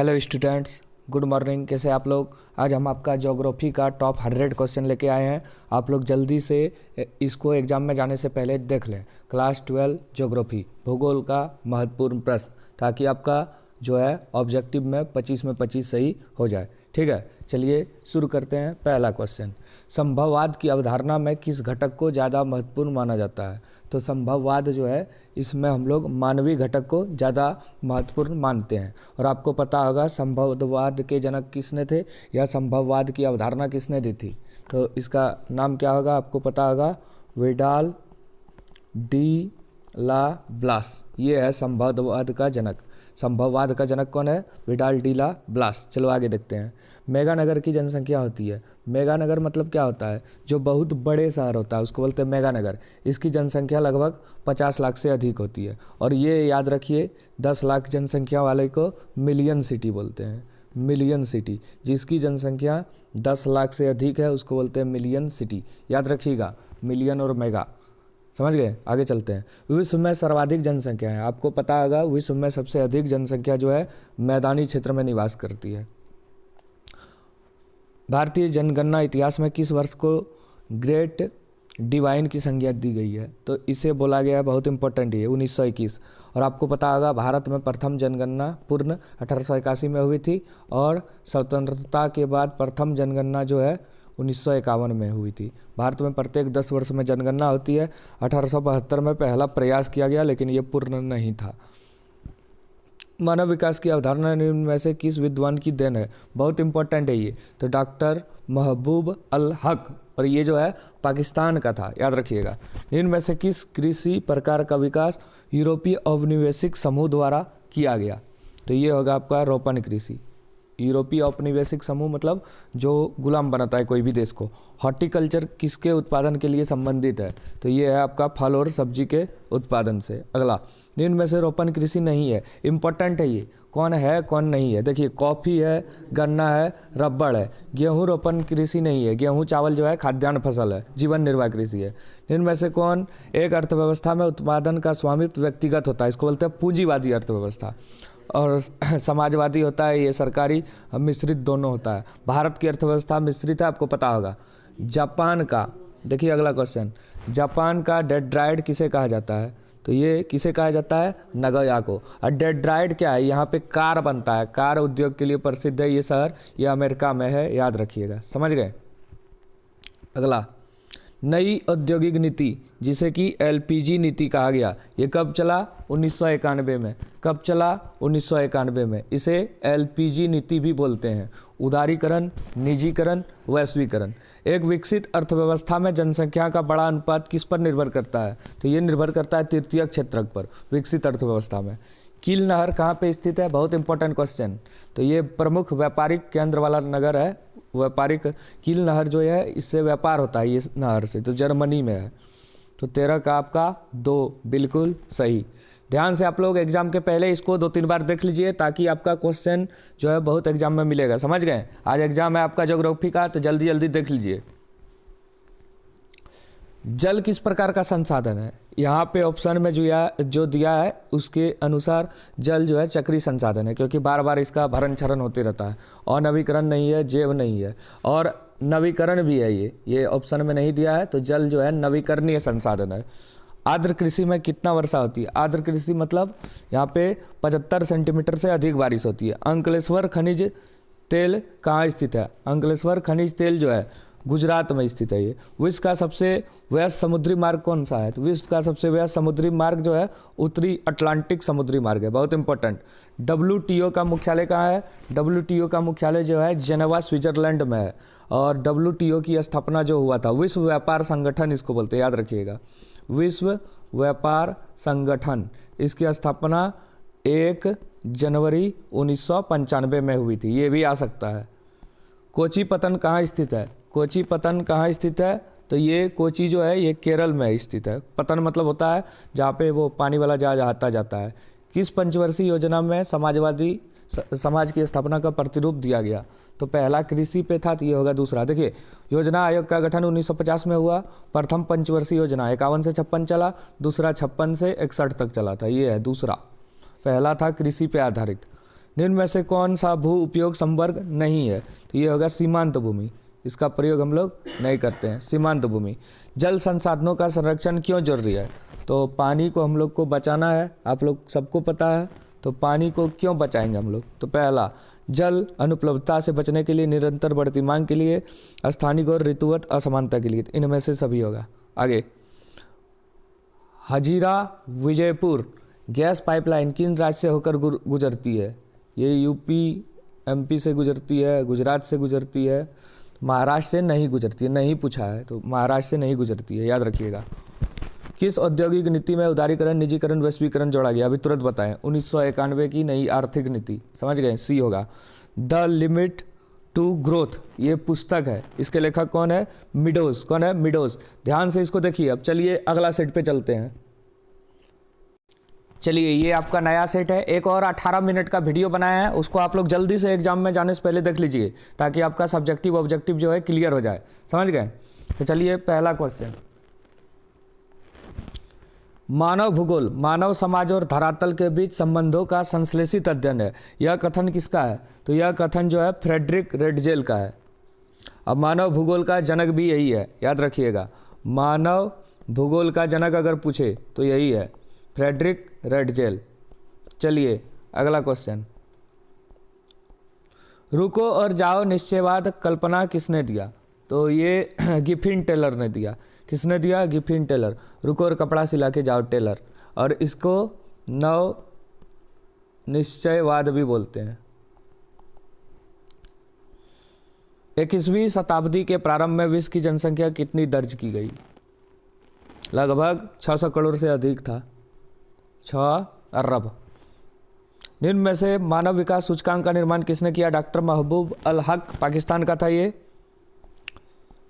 Hello students, good morning. कैसे आप लोग? आज हम आपका ज्योग्राफी का टॉप 100 क्वेश्चन लेके आए हैं। आप लोग जल्दी से इसको एग्ज़ाम में जाने से पहले देख लें। क्लास 12 ज्योग्राफी भूगोल का महत्वपूर्ण प्रश्न, ताकि आपका जो है ऑब्जेक्टिव में 25 में 25 सही हो जाए। ठीक है, चलिए शुरू करते हैं। पहला क्वेश्चन, संभववाद की अवधारणा में किस घटक को ज़्यादा महत्वपूर्ण माना जाता है? तो संभववाद जो है इसमें हम लोग मानवीय घटक को ज़्यादा महत्वपूर्ण मानते हैं। और आपको पता होगा संभववाद के जनक किसने थे या संभववाद की अवधारणा किसने दी थी? तो इसका नाम क्या होगा? आपको पता होगा, विडाल डी ला ब्लास। ये है संभववाद का जनक। संभववाद का जनक कौन है? विडाल डी ला ब्लास। चलो आगे देखते हैं। मेगानगर की जनसंख्या होती है। मेगानगर मतलब क्या होता है? जो बहुत बड़े शहर होता है उसको बोलते हैं मेगानगर। इसकी जनसंख्या लगभग 50 लाख से अधिक होती है। और ये याद रखिए, 10 लाख जनसंख्या वाले को मिलियन सिटी बोलते हैं। मिलियन सिटी, जिसकी जनसंख्या 10 लाख से अधिक है उसको बोलते हैं मिलियन सिटी। याद रखिएगा, मिलियन और मेगा। समझ गए? आगे चलते हैं। विश्व में सर्वाधिक जनसंख्या है। आपको पता होगा विश्व में सबसे अधिक जनसंख्या जो है मैदानी क्षेत्र में निवास करती है। भारतीय जनगणना इतिहास में किस वर्ष को ग्रेट डिवाइन की संज्ञा दी गई है? तो इसे बोला गया है, बहुत इंपॉर्टेंट है, 1921। और आपको पता होगा भारत में प्रथम जनगणना पूर्ण 1881 में हुई थी। और स्वतंत्रता के बाद प्रथम जनगणना जो है 1951 में हुई थी। भारत में प्रत्येक 10 वर्ष में जनगणना होती है। 1872 में पहला प्रयास किया गया, लेकिन ये पूर्ण नहीं था। मानव विकास की अवधारणा निम्न में से किस विद्वान की देन है? बहुत इंपॉर्टेंट है ये। तो डॉक्टर महबूब अल हक, और ये जो है पाकिस्तान का था, याद रखिएगा। निम्न में से किस कृषि प्रकार का विकास यूरोपीय औपनिवेशिक समूह द्वारा किया गया? तो ये होगा आपका रोपण कृषि। यूरोपीय औपनिवेशिक समूह मतलब जो गुलाम बनाता है कोई भी देश को। हॉर्टिकल्चर किसके उत्पादन के लिए संबंधित है? तो ये है आपका फल और सब्जी के उत्पादन से। अगला, निम्न में से रोपण कृषि नहीं है। इंपॉर्टेंट है ये, कौन है कौन नहीं है? देखिए, कॉफ़ी है, गन्ना है, रबड़ है। गेहूँ रोपण कृषि नहीं है। गेहूँ चावल जो है खाद्यान्न फसल है, जीवन निर्वाह कृषि है। निम्न में से कौन एक अर्थव्यवस्था में उत्पादन का स्वामित्व व्यक्तिगत होता है? इसको बोलते हैं पूंजीवादी अर्थव्यवस्था। और समाजवादी होता है, ये सरकारी मिश्रित दोनों होता है। भारत की अर्थव्यवस्था मिश्रित है, आपको पता होगा। जापान का, देखिए अगला क्वेश्चन, जापान का डेट्राइट किसे कहा जाता है? तो ये किसे कहा जाता है? नगोया को। और डेट्राइट क्या है? यहाँ पे कार बनता है, कार उद्योग के लिए प्रसिद्ध है ये शहर। ये अमेरिका में है, याद रखिएगा। समझ गए? अगला, नई औद्योगिक नीति जिसे कि एलपीजी नीति कहा गया, ये कब चला? 1991 में। कब चला? 1991 में। इसे एलपीजी नीति भी बोलते हैं। उदारीकरण, निजीकरण, वैश्वीकरण। एक विकसित अर्थव्यवस्था में जनसंख्या का बड़ा अनुपात किस पर निर्भर करता है? तो ये निर्भर करता है तृतीयक क्षेत्रक पर। विकसित अर्थव्यवस्था में कील नहर कहाँ पे स्थित है? बहुत इंपॉर्टेंट क्वेश्चन। तो ये प्रमुख व्यापारिक केंद्र वाला नगर है। व्यापारिक कील नहर जो है, इससे व्यापार होता है ये नहर से। तो जर्मनी में है। तो 13 का आपका 2 बिल्कुल सही। ध्यान से आप लोग एग्जाम के पहले इसको 2-3 बार देख लीजिए, ताकि आपका क्वेश्चन जो है बहुत एग्जाम में मिलेगा। समझ गए? आज एग्जाम है आपका ज्योग्राफी का, तो जल्दी जल्दी देख लीजिए। जल किस प्रकार का संसाधन है? यहाँ पे ऑप्शन में जो दिया है उसके अनुसार जल जो है चक्रीय संसाधन है, क्योंकि बार बार इसका भरण क्षरण होते रहता है। और नवीकरण नहीं है, जैव नहीं है, और नवीकरण भी है। ये ऑप्शन में नहीं दिया है। तो जल जो है नवीकरणीय संसाधन है। आर्द्र कृषि में कितना वर्षा होती है? आर्द्र कृषि मतलब यहाँ पे 75 सेंटीमीटर से अधिक बारिश होती है। अंकलेश्वर खनिज तेल कहाँ स्थित है? अंकलेश्वर खनिज तेल जो है गुजरात में स्थित है। ये विश्व का सबसे व्यस्त समुद्री मार्ग कौन सा है? तो विश्व का सबसे व्यस्त समुद्री मार्ग जो है उत्तरी अटलांटिक समुद्री मार्ग है। बहुत इंपॉर्टेंट। WTO का मुख्यालय कहाँ है? WTO का मुख्यालय जो है जेनेवा स्विट्जरलैंड में है। और WTO की स्थापना जो हुआ था, विश्व व्यापार संगठन इसको बोलते हैं, याद रखिएगा। विश्व व्यापार संगठन, इसकी स्थापना 1 जनवरी 1995 में हुई थी। ये भी आ सकता है। कोची पतन कहाँ स्थित है? कोची पतन कहाँ स्थित है? तो ये कोची जो है ये केरल में स्थित है। पतन मतलब होता है जहाँ पे वो पानी वाला जहाज आता जाता है। किस पंचवर्षीय योजना में समाजवादी समाज की स्थापना का प्रतिरूप दिया गया? तो पहला कृषि पे था, तो ये होगा दूसरा। देखिए, योजना आयोग का गठन 1950 में हुआ। प्रथम पंचवर्षीय योजना 51 से 56 चला, दूसरा 56 से 61 तक चला था। ये है दूसरा। पहला था कृषि पे आधारित। निम्न में से कौन सा भू उपयोग संवर्ग नहीं है? तो ये होगा सीमांत भूमि, इसका प्रयोग हम लोग नहीं करते हैं, सीमांत भूमि। जल संसाधनों का संरक्षण क्यों जरूरी है? तो पानी को हम लोग को बचाना है, आप लोग सबको पता है। तो पानी को क्यों बचाएंगे हम लोग? तो पहला, जल अनुपलब्धता से बचने के लिए, निरंतर बढ़ती मांग के लिए, स्थानिक और ऋतुवत असमानता के लिए, इनमें से सभी होगा। आगे, हजीरा विजयपुर गैस पाइपलाइन किन राज्य से होकर गुजरती है? ये यूपी एमपी से गुजरती है, गुजरात से गुजरती है, महाराष्ट्र से नहीं गुजरती है, नहीं पूछा है तो महाराष्ट्र से नहीं गुजरती है, याद रखिएगा। किस औद्योगिक नीति में उदारीकरण, निजीकरण, वैश्वीकरण जोड़ा गया? अभी तुरंत बताएं। 1991 की नई आर्थिक नीति, समझ गए? सी होगा। द लिमिट टू ग्रोथ, ये पुस्तक है, इसके लेखक कौन है? मिडोज। कौन है? मिडोज। ध्यान से इसको देखिए। अब चलिए अगला सेट पे चलते हैं। चलिए, ये आपका नया सेट है, एक और 18 मिनट का वीडियो बनाया है, उसको आप लोग जल्दी से एग्जाम में जाने से पहले देख लीजिए, ताकि आपका सब्जेक्टिव ऑब्जेक्टिव जो है क्लियर हो जाए, समझ गए? तो चलिए पहला क्वेश्चन, मानव भूगोल मानव समाज और धरातल के बीच संबंधों का संश्लेषित अध्ययन है। यह कथन किसका है? तो यह कथन जो है फ्रेडरिक रेडजेल का है। अब मानव भूगोल का जनक भी यही है, याद रखिएगा। मानव भूगोल का जनक अगर पूछे तो यही है, फ्रेडरिक रेडजेल। चलिए अगला क्वेश्चन, रुको और जाओ निश्चयवाद कल्पना किसने दिया? तो ये गिफिन टेलर ने दिया। किसने दिया? Giffin Taylor. रुको और कपड़ा सिला के जाओ टेलर, और इसको नव निश्चयवाद भी बोलते हैं। 21वीं शताब्दी के प्रारंभ में विश्व की जनसंख्या कितनी दर्ज की गई? लगभग 600 करोड़ से अधिक था, 6 अरब। निम्न में से मानव विकास सूचकांक का निर्माण किसने किया? डॉक्टर महबूब अल हक, पाकिस्तान का था ये।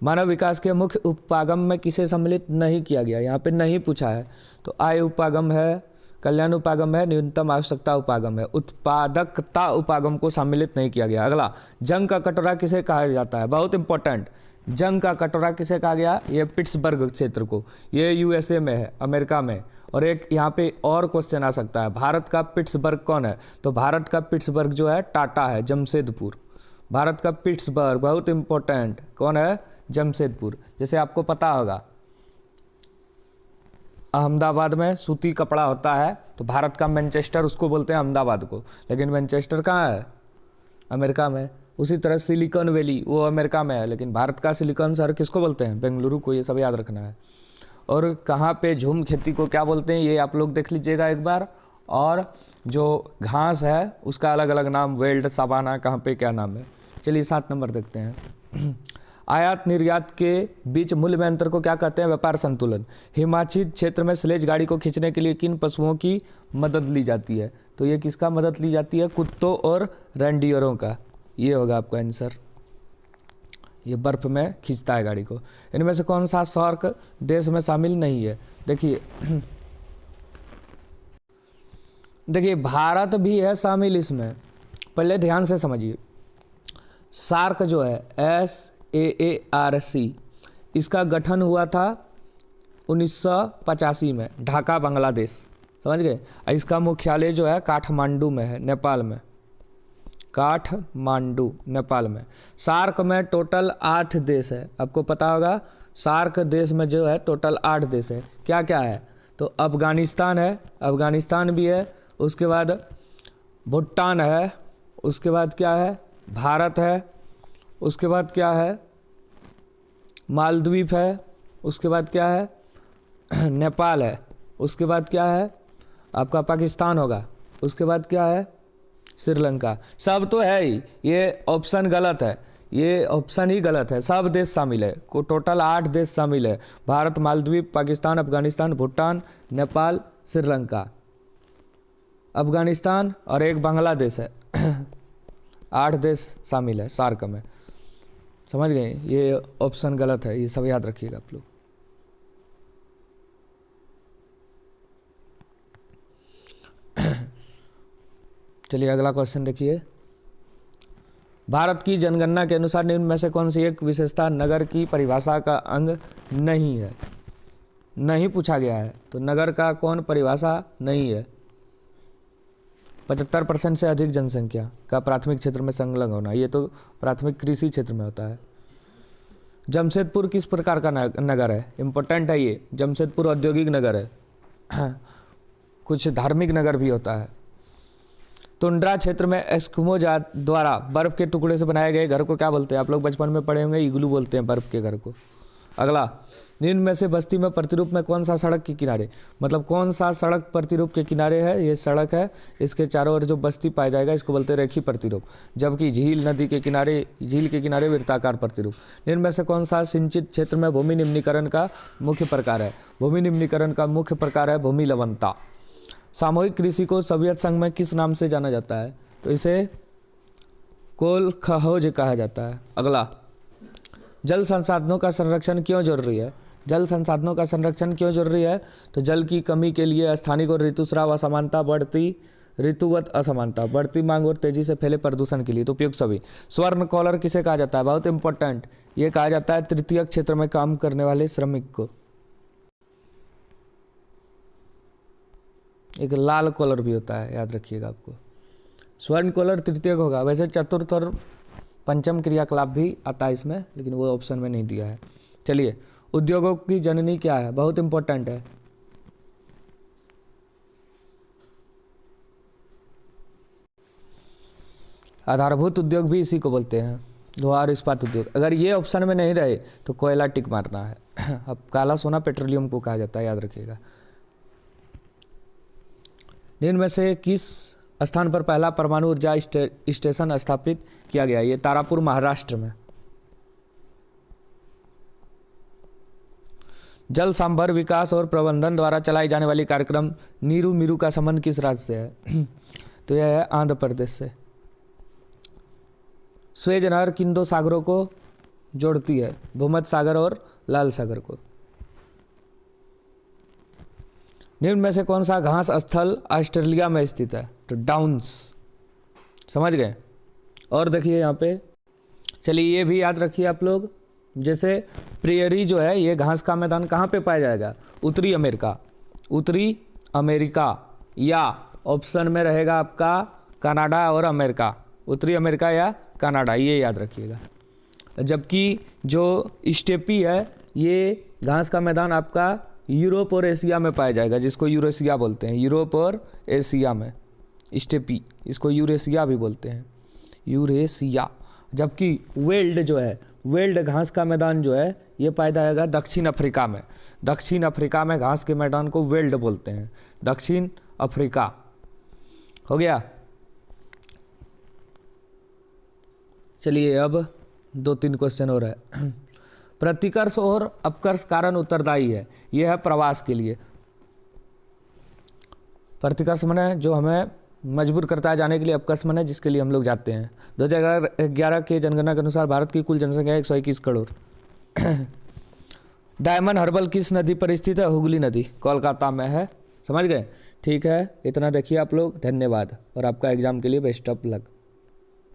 मानव विकास के मुख्य उपागम में किसे सम्मिलित नहीं किया गया? यहाँ पे नहीं पूछा है, तो आय उपागम है, कल्याण उपागम है, न्यूनतम आवश्यकता उपागम है, उत्पादकता उपागम को सम्मिलित नहीं किया गया। अगला, जंग का कटोरा किसे कहा जाता है? बहुत इंपॉर्टेंट, जंग का कटोरा किसे कहा गया? ये पिट्सबर्ग क्षेत्र को, ये यूएसए में है, अमेरिका में। और एक यहाँ पे और क्वेश्चन आ सकता है, भारत का पिट्सबर्ग कौन है? तो भारत का पिट्सबर्ग जो है टाटा है, जमशेदपुर। भारत का पिट्सबर्ग बहुत इंपॉर्टेंट, कौन है? जमशेदपुर। जैसे आपको पता होगा अहमदाबाद में सूती कपड़ा होता है, तो भारत का मैनचेस्टर उसको बोलते हैं अहमदाबाद को, लेकिन मैनचेस्टर कहाँ है? अमेरिका में। उसी तरह सिलिकॉन वैली वो अमेरिका में है, लेकिन भारत का सिलिकॉन शहर किसको बोलते हैं? बेंगलुरु को। ये सब याद रखना है। और कहाँ पे झूम खेती को क्या बोलते हैं, ये आप लोग देख लीजिएगा एक बार। और जो घास है उसका अलग अलग नाम, वेल्ड, साबाना, कहाँ पे क्या नाम है। चलिए 7 नंबर देखते हैं। आयात निर्यात के बीच मूल्य में अंतर को क्या कहते हैं? व्यापार संतुलन। हिमाचल क्षेत्र में स्लेज गाड़ी को खींचने के लिए किन पशुओं की मदद ली जाती है? तो ये किसका मदद ली जाती है? कुत्तों और रेंडियरों का। ये होगा आपका आंसर। ये बर्फ में खींचता है गाड़ी को। इनमें से कौन सा सार्क देश में शामिल नहीं है? देखिए भारत भी है शामिल इसमें, पहले ध्यान से समझिए। सार्क जो है SAARC, इसका गठन हुआ था 1985 में, ढाका बांग्लादेश, समझ गए। इसका मुख्यालय जो है काठमांडू में है, नेपाल में, काठमांडू नेपाल में। सार्क में टोटल 8 देश है, आपको पता होगा। सार्क देश में जो है टोटल 8 देश है। क्या क्या है? तो अफगानिस्तान है, अफगानिस्तान भी है, उसके बाद भूटान है, उसके बाद क्या है? भारत है, उसके बाद क्या है? मालदीव है, उसके बाद क्या है? नेपाल है, उसके बाद क्या है? आपका पाकिस्तान होगा, उसके बाद क्या है? श्रीलंका। सब तो है ही, ये ऑप्शन गलत है, ये ऑप्शन ही गलत है। सब देश शामिल है, को टोटल 8 देश शामिल है। भारत, मालदीव, पाकिस्तान, अफगानिस्तान, भूटान, नेपाल, श्रीलंका, अफगानिस्तान और एक बांग्लादेश है। 8 देश शामिल है सार्क में, समझ गए। ये ऑप्शन गलत है, ये सब याद रखिएगा आप लोग। चलिए अगला क्वेश्चन देखिए। भारत की जनगणना के अनुसार निम्न में से कौन सी एक विशेषता नगर की परिभाषा का अंग नहीं है? नहीं पूछा गया है, तो नगर का कौन परिभाषा नहीं है? 75% से अधिक जनसंख्या का प्राथमिक क्षेत्र में संलग्न होना, ये तो प्राथमिक कृषि क्षेत्र में होता है। जमशेदपुर किस प्रकार का नगर है? इम्पोर्टेंट है ये, जमशेदपुर औद्योगिक नगर है। कुछ धार्मिक नगर भी होता है। तुंड्रा क्षेत्र में एस्किमो जात द्वारा बर्फ के टुकड़े से बनाए गए घर को क्या बोलते हैं? आप लोग बचपन में पढ़े होंगे, इग्लू बोलते हैं बर्फ के घर को। अगला, निम्न में से बस्ती में प्रतिरूप में कौन सा सड़क के किनारे, मतलब कौन सा सड़क प्रतिरूप के किनारे है? ये सड़क है, इसके चारों ओर जो बस्ती पाया जाएगा इसको बोलते हैं रेखी प्रतिरूप। जबकि झील नदी के किनारे, झील के किनारे वृत्ताकार प्रतिरूप। निम्न में से कौन सा सिंचित क्षेत्र में भूमि निम्नीकरण का मुख्य प्रकार है? भूमि निम्नीकरण का मुख्य प्रकार है भूमि लवणता। सामूहिक कृषि को सोवियत संघ में किस नाम से जाना जाता है? तो इसे कोलखहोज कहा जाता है। अगला, जल संसाधनों का संरक्षण क्यों जरूरी है? जल संसाधनों का संरक्षण क्यों जरूरी है? तो जल की कमी के लिए स्थानिक और ऋतुस्राव असमानता, बढ़ती ऋतुवत असमानता, बढ़ती मांग और तेजी से फैले प्रदूषण के लिए, तो उपयुक्त सभी। स्वर्ण कॉलर किसे कहा जाता है? बहुत इंपॉर्टेंट, ये कहा जाता है तृतीयक क्षेत्र में काम करने वाले श्रमिक को। एक लाल कॉलर भी होता है, याद रखिएगा आपको। स्वर्ण कॉलर तृतीयक होगा। वैसे चतुर्थ और पंचम क्रियाकलाप भी आता है इसमें, लेकिन वो ऑप्शन में नहीं दिया है। चलिए, उद्योगों की जननी क्या है? बहुत इंपॉर्टेंट है। आधारभूत उद्योग भी इसी को बोलते हैं, लोहा और इस्पात उद्योग। अगर ये ऑप्शन में नहीं रहे तो कोयला टिक मारना है। अब काला सोना पेट्रोलियम को कहा जाता है, याद रखिएगा। निम्न में से किस स्थान पर पहला परमाणु ऊर्जा स्टेशन स्थापित किया गया? ये तारापुर महाराष्ट्र में। जल सांभर विकास और प्रबंधन द्वारा चलाई जाने वाली कार्यक्रम नीरू मीरू का संबंध किस राज्य से है? तो यह है आंध्र प्रदेश से। स्वेज नहर किन दो सागरों को जोड़ती है? भूमध्य सागर और लाल सागर को। निम्न में से कौन सा घास स्थल ऑस्ट्रेलिया में स्थित है? तो डाउन्स, समझ गए। और देखिए यहाँ पे, चलिए ये भी याद रखिए आप लोग, जैसे प्रेयरी जो है ये घास का मैदान कहाँ पे पाया जाएगा? उत्तरी अमेरिका। उत्तरी अमेरिका, या ऑप्शन में रहेगा आपका कनाडा और अमेरिका। उत्तरी अमेरिका या कनाडा, ये याद रखिएगा। जबकि जो स्टेपी है ये घास का मैदान आपका यूरोप और एशिया में पाया जाएगा, जिसको यूरेशिया बोलते हैं। यूरोप और एशिया में स्टेपी, इसको यूरेशिया भी बोलते हैं, यूरेशिया। जबकि वेल्ड जो है, वेल्ड घास का मैदान जो है ये पाया जाएगा दक्षिण अफ्रीका में। दक्षिण अफ्रीका में घास के मैदान को वेल्ड बोलते हैं, दक्षिण अफ्रीका। हो गया। चलिए अब 2-3 क्वेश्चन हो रहा है। प्रतिकर्ष और अपकर्ष कारण उत्तरदायी है, यह है प्रवास के लिए। प्रतिकर्ष माने जो हमें मजबूर करता है जाने के लिए, अपकर्ष माने जिसके लिए हम लोग जाते हैं। 2011 के जनगणना के अनुसार भारत की कुल जनसंख्या 121 करोड़। डायमंड हर्बल किस नदी पर स्थित है? हुगली नदी, कोलकाता में है। समझ गए? ठीक है, इतना देखिए आप लोग। धन्यवाद और आपका एग्जाम के लिए बेस्ट ऑफ लक।